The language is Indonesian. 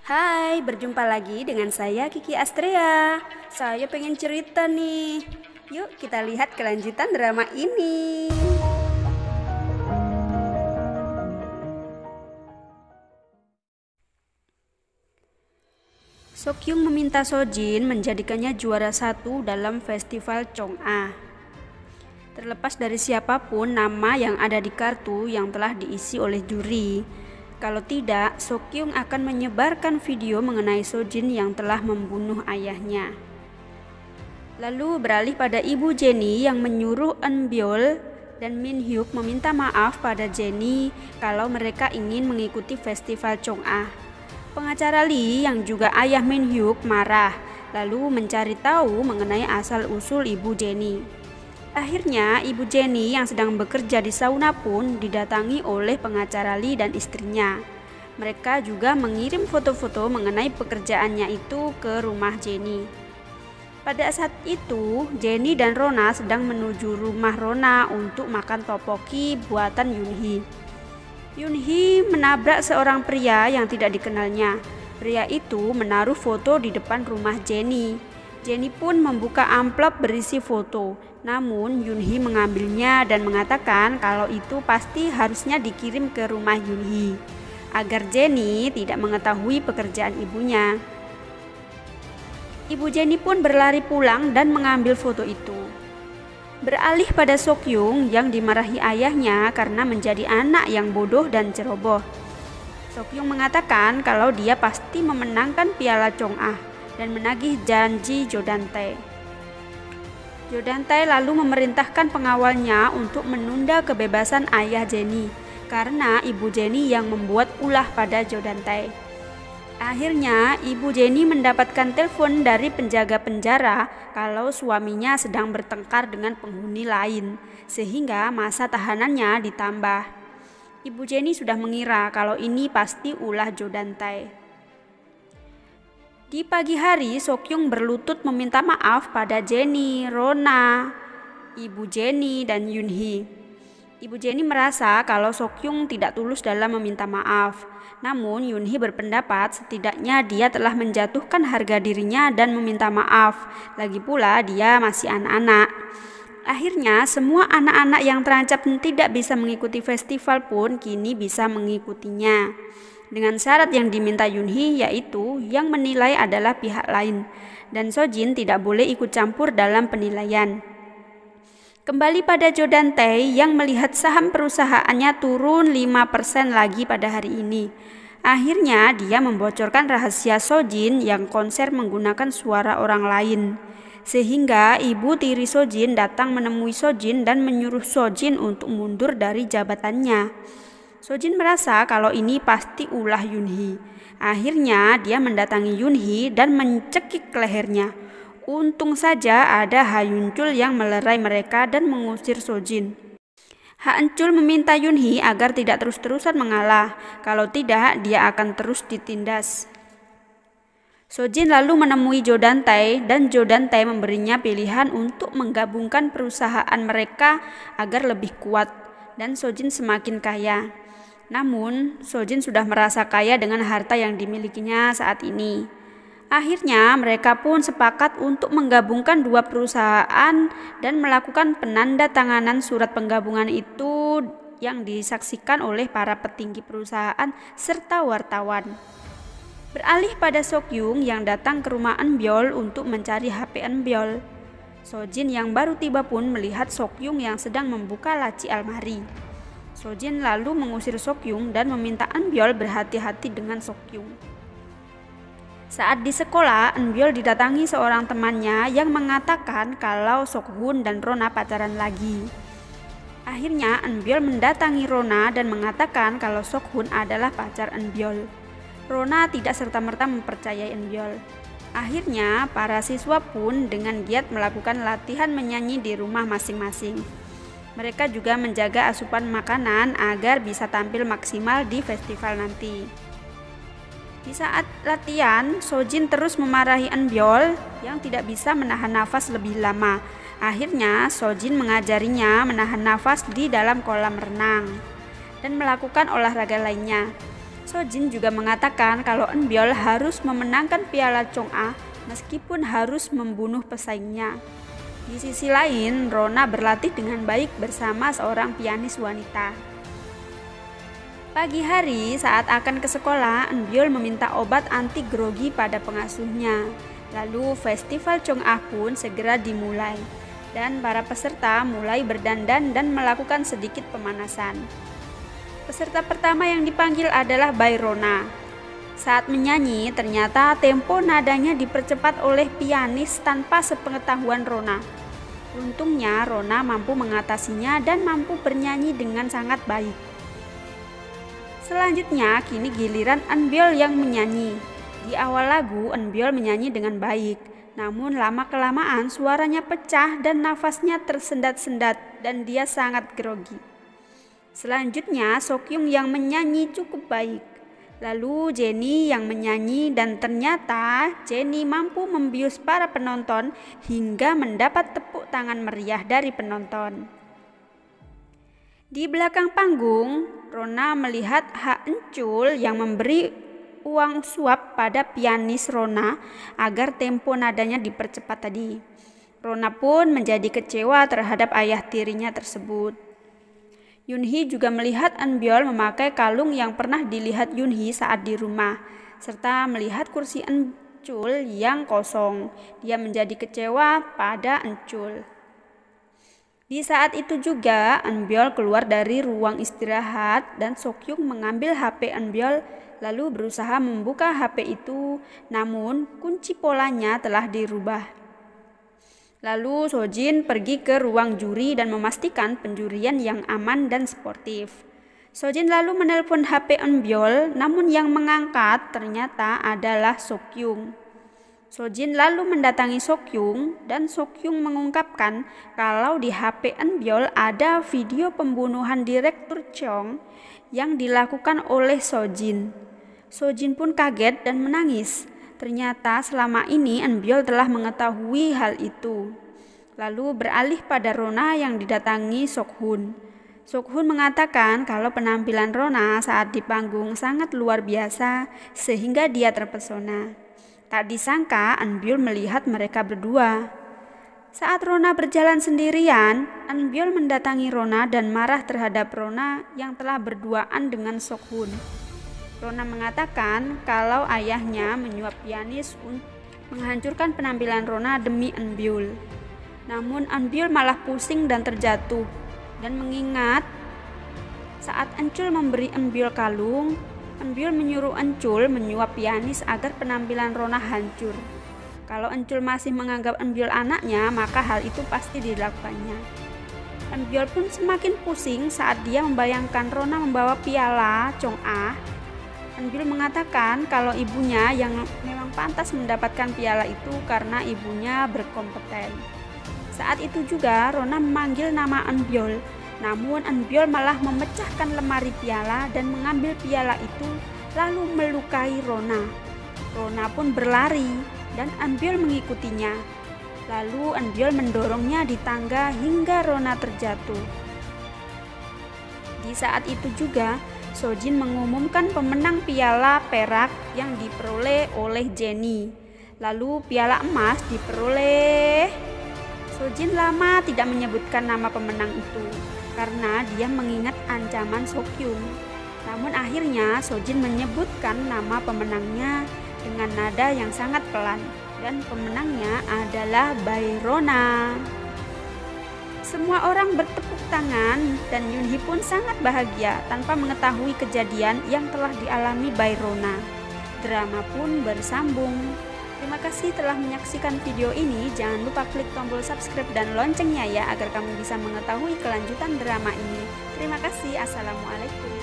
Hai, berjumpa lagi dengan saya Kiki Astrea. Saya pengen cerita nih. Yuk kita lihat kelanjutan drama ini. Sokyung meminta Sojin menjadikannya juara 1 dalam festival Chong'a. Terlepas dari siapapun nama yang ada di kartu yang telah diisi oleh juri. Kalau tidak, Sokyung akan menyebarkan video mengenai Sojin yang telah membunuh ayahnya. Lalu beralih pada Ibu Jenny yang menyuruh Eun Byul dan Min Hyuk meminta maaf pada Jenny kalau mereka ingin mengikuti festival Chong'a. Pengacara Lee yang juga ayah Min Hyuk marah, lalu mencari tahu mengenai asal-usul Ibu Jenny. Akhirnya, Ibu Jenny yang sedang bekerja di sauna pun didatangi oleh pengacara Lee dan istrinya. Mereka juga mengirim foto-foto mengenai pekerjaannya itu ke rumah Jenny. Pada saat itu, Jenny dan Rona sedang menuju rumah Rona untuk makan tteokbokki buatan Yoonhee. Yoonhee menabrak seorang pria yang tidak dikenalnya. Pria itu menaruh foto di depan rumah Jenny. Jenny pun membuka amplop berisi foto. Namun Yoonhee mengambilnya dan mengatakan kalau itu pasti harusnya dikirim ke rumah Yoonhee agar Jenny tidak mengetahui pekerjaan ibunya. Ibu Jenny pun berlari pulang dan mengambil foto itu. Beralih pada Sokyung yang dimarahi ayahnya karena menjadi anak yang bodoh dan ceroboh. Sokyung mengatakan kalau dia pasti memenangkan piala Chong'a dan menagih janji Jo Dan-tae. Jo Dan-tae lalu memerintahkan pengawalnya untuk menunda kebebasan ayah Jenny karena Ibu Jenny yang membuat ulah pada Jo Dan-tae. Akhirnya Ibu Jenny mendapatkan telepon dari penjaga penjara kalau suaminya sedang bertengkar dengan penghuni lain sehingga masa tahanannya ditambah. Ibu Jenny sudah mengira kalau ini pasti ulah Jo Dan-tae. Di pagi hari, Sokyung berlutut meminta maaf pada Jenny, Rona, Ibu Jenny, dan Yoonhee. Ibu Jenny merasa kalau Sokyung tidak tulus dalam meminta maaf. Namun Yoonhee berpendapat setidaknya dia telah menjatuhkan harga dirinya dan meminta maaf. Lagi pula dia masih anak-anak. Akhirnya semua anak-anak yang terancam tidak bisa mengikuti festival pun kini bisa mengikutinya. Dengan syarat yang diminta Yoonhee yaitu yang menilai adalah pihak lain dan Sojin tidak boleh ikut campur dalam penilaian. Kembali pada Jo Dan-tae yang melihat saham perusahaannya turun 5% lagi pada hari ini. Akhirnya dia membocorkan rahasia Sojin yang konser menggunakan suara orang lain. Sehingga ibu tiri Sojin datang menemui Sojin dan menyuruh Sojin untuk mundur dari jabatannya. Sojin merasa kalau ini pasti ulah Yoonhee. Akhirnya dia mendatangi Yoonhee dan mencekik lehernya. Untung saja ada Ha Eun-chul yang melerai mereka dan mengusir Sojin. Ha Eun-chul meminta Yoonhee agar tidak terus-terusan mengalah. Kalau tidak, dia akan terus ditindas. Sojin lalu menemui Jo Dan-tae dan Jo Dan-tae memberinya pilihan untuk menggabungkan perusahaan mereka agar lebih kuat dan Sojin semakin kaya. Namun, Sojin sudah merasa kaya dengan harta yang dimilikinya saat ini. Akhirnya, mereka pun sepakat untuk menggabungkan dua perusahaan dan melakukan penandatanganan surat penggabungan itu yang disaksikan oleh para petinggi perusahaan serta wartawan. Beralih pada Sokyung yang datang ke rumah Eun Byul untuk mencari HP Eun Byul. Sojin yang baru tiba pun melihat Sokyung yang sedang membuka laci almari. Sojin lalu mengusir Sokyung dan meminta Eun Byul berhati-hati dengan Sokyung. Saat di sekolah, Eun Byul didatangi seorang temannya yang mengatakan kalau Sokhun dan Rona pacaran lagi. Akhirnya Eun Byul mendatangi Rona dan mengatakan kalau Sokhun adalah pacar Eun Byul. Rona tidak serta-merta mempercayai Eun Byul. Akhirnya para siswa pun dengan giat melakukan latihan menyanyi di rumah masing-masing. Mereka juga menjaga asupan makanan agar bisa tampil maksimal di festival nanti. Di saat latihan, Sojin terus memarahi Eun Byul yang tidak bisa menahan nafas lebih lama. Akhirnya, Sojin mengajarinya menahan nafas di dalam kolam renang dan melakukan olahraga lainnya. Sojin juga mengatakan kalau Eunbyul harus memenangkan piala Chong'a meskipun harus membunuh pesaingnya. Di sisi lain, Rona berlatih dengan baik bersama seorang pianis wanita. Pagi hari saat akan ke sekolah, Eunbyul meminta obat anti grogi pada pengasuhnya. Lalu festival Chong'a pun segera dimulai dan para peserta mulai berdandan dan melakukan sedikit pemanasan. Peserta pertama yang dipanggil adalah Bae Rona. Saat menyanyi, ternyata tempo nadanya dipercepat oleh pianis tanpa sepengetahuan Rona. Untungnya Rona mampu mengatasinya dan mampu bernyanyi dengan sangat baik. Selanjutnya, kini giliran Eunbyul yang menyanyi. Di awal lagu, Eunbyul menyanyi dengan baik. Namun lama-kelamaan suaranya pecah dan nafasnya tersendat-sendat dan dia sangat grogi. Selanjutnya, Sokyung yang menyanyi cukup baik. Lalu Jennie yang menyanyi dan ternyata Jennie mampu membius para penonton hingga mendapat tepuk tangan meriah dari penonton. Di belakang panggung, Rona melihat Ha Eun-chul yang memberi uang suap pada pianis Rona agar tempo nadanya dipercepat tadi. Rona pun menjadi kecewa terhadap ayah tirinya tersebut. Yoonhee juga melihat Eunbyul memakai kalung yang pernah dilihat Yoonhee saat di rumah, serta melihat kursi Eun-chul yang kosong. Dia menjadi kecewa pada Eun-chul. Di saat itu juga Eunbyul keluar dari ruang istirahat dan Sokyung mengambil HP Eunbyul lalu berusaha membuka HP itu, namun kunci polanya telah dirubah. Lalu Sojin pergi ke ruang juri dan memastikan penjurian yang aman dan sportif. Sojin lalu menelpon HP Eunbyul, namun yang mengangkat ternyata adalah Sokyung. Sojin lalu mendatangi Sokyung dan Sokyung mengungkapkan kalau di HP Eunbyul ada video pembunuhan Direktur Cheong yang dilakukan oleh Sojin. Sojin pun kaget dan menangis. Ternyata selama ini Eunbyul telah mengetahui hal itu. Lalu beralih pada Rona yang didatangi Sokhun. Sokhun mengatakan kalau penampilan Rona saat di panggung sangat luar biasa sehingga dia terpesona. Tak disangka Eunbyul melihat mereka berdua. Saat Rona berjalan sendirian, Eunbyul mendatangi Rona dan marah terhadap Rona yang telah berduaan dengan Sokhun. Rona mengatakan kalau ayahnya menyuap pianis untuk menghancurkan penampilan Rona demi Eunbyul. Namun Eunbyul malah pusing dan terjatuh dan mengingat saat Eun-chul memberi Eunbyul kalung, Eunbyul menyuruh Eun-chul menyuap pianis agar penampilan Rona hancur. Kalau Eun-chul masih menganggap Eunbyul anaknya, maka hal itu pasti dilakukannya. Eunbyul pun semakin pusing saat dia membayangkan Rona membawa piala Chong'a. Eunbyul mengatakan kalau ibunya yang memang pantas mendapatkan piala itu karena ibunya berkompeten. Saat itu juga Rona memanggil nama Eunbyul, namun Eunbyul malah memecahkan lemari piala dan mengambil piala itu lalu melukai Rona. Rona pun berlari dan Eunbyul mengikutinya. Lalu Eunbyul mendorongnya di tangga hingga Rona terjatuh. Di saat itu juga Sojin mengumumkan pemenang piala perak yang diperoleh oleh Jennie. Lalu piala emas diperoleh. Sojin lama tidak menyebutkan nama pemenang itu karena dia mengingat ancaman Sokyung. Namun akhirnya Sojin menyebutkan nama pemenangnya dengan nada yang sangat pelan dan pemenangnya adalah Bae Rona. Semua orang bertepuk tangan dan Yoonhee pun sangat bahagia tanpa mengetahui kejadian yang telah dialami Bae Rona. Drama pun bersambung. Terima kasih telah menyaksikan video ini. Jangan lupa klik tombol subscribe dan loncengnya ya agar kamu bisa mengetahui kelanjutan drama ini. Terima kasih. Assalamualaikum.